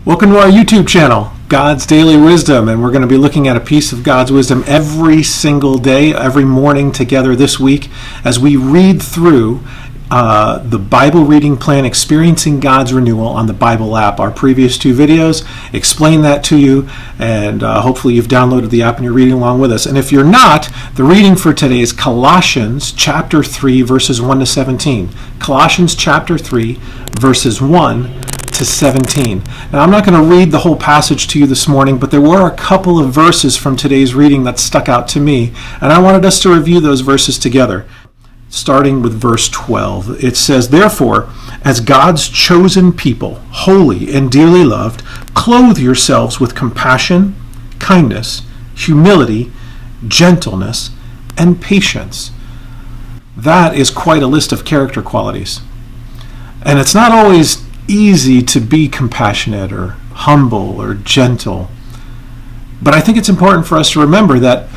Welcome to our YouTube channel, God's Daily Wisdom, and we're going to be looking at a piece of God's wisdom every single day, every morning together this week as we read through the Bible reading plan, Experiencing God's Renewal on the Bible app. Our previous two videos explain that to you, and hopefully you've downloaded the app and you're reading along with us. And if you're not, the reading for today is Colossians chapter 3, verses 1 to 17. Colossians chapter 3, verses 1 to 17. Now, I'm not going to read the whole passage to you this morning, but there were a couple of verses from today's reading that stuck out to me, and I wanted us to review those verses together. Starting with verse 12, it says, "Therefore, as God's chosen people, holy and dearly loved, clothe yourselves with compassion, kindness, humility, gentleness, and patience." That is quite a list of character qualities. And it's not always easy to be compassionate or humble or gentle. But I think it's important for us to remember that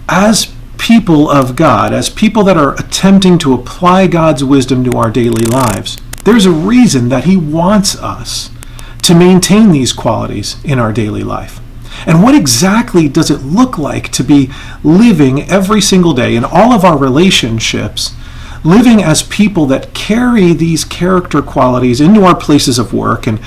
as people of God, as people that are attempting to apply God's wisdom to our daily lives, there's a reason that He wants us to maintain these qualities in our daily life. And what exactly does it look like to be living every single day in all of our relationships, living as people that carry these character qualities into our places of work and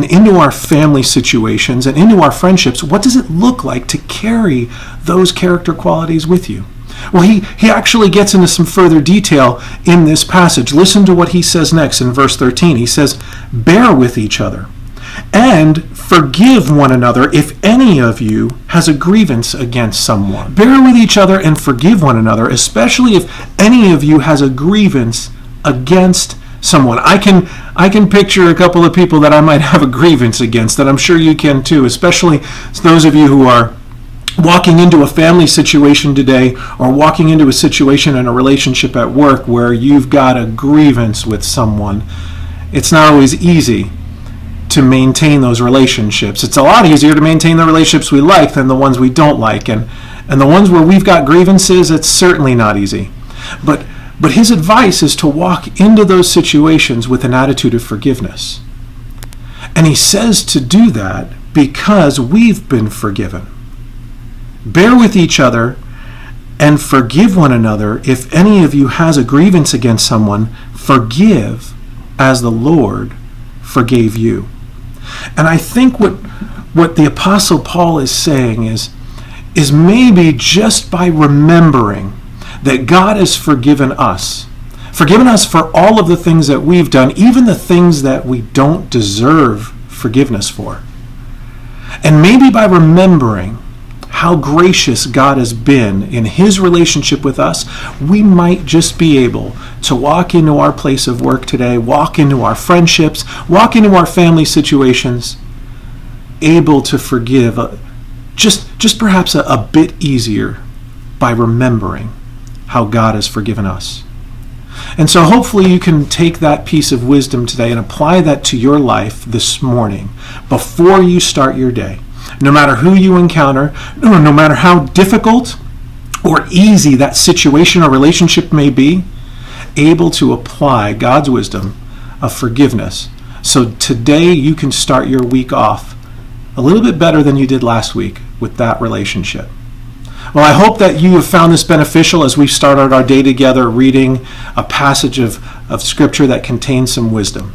into our family situations and into our friendships? What does it look like to carry those character qualities with you? Well, he actually gets into some further detail in this passage. Listen to what he says next in verse 13. He says, "Bear with each other and forgive one another if any of you has a grievance against someone." Bear with each other and forgive one another, especially if any of you has a grievance against someone. I can picture a couple of people that I might have a grievance against, that I'm sure you can too, especially those of you who are walking into a family situation today or walking into a situation in a relationship at work where you've got a grievance with someone. It's not always easy to maintain those relationships. It's a lot easier to maintain the relationships we like than the ones we don't like. And the ones where we've got grievances, it's certainly not easy. But his advice is to walk into those situations with an attitude of forgiveness. And he says to do that because we've been forgiven. Bear with each other and forgive one another. If any of you has a grievance against someone, forgive as the Lord forgave you. And I think what the Apostle Paul is saying is maybe just by remembering that God has forgiven us for all of the things that we've done, even the things that we don't deserve forgiveness for. And maybe by remembering how gracious God has been in His relationship with us, we might just be able to walk into our place of work today, walk into our friendships, walk into our family situations, able to forgive just perhaps a bit easier by remembering how God has forgiven us. And so hopefully you can take that piece of wisdom today and apply that to your life this morning before you start your day. No matter who you encounter, no matter how difficult or easy that situation or relationship may be, able to apply God's wisdom of forgiveness. So today you can start your week off a little bit better than you did last week with that relationship. Well, I hope that you have found this beneficial as we've started our day together reading a passage of Scripture that contains some wisdom.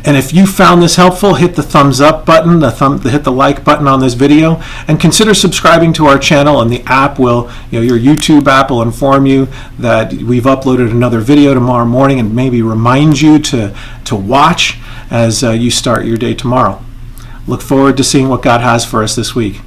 And if you found this helpful, hit the thumbs up button, hit the like button on this video, and consider subscribing to our channel. And the app will, your YouTube app will inform you that we've uploaded another video tomorrow morning, and maybe remind you to watch as you start your day tomorrow. Look forward to seeing what God has for us this week.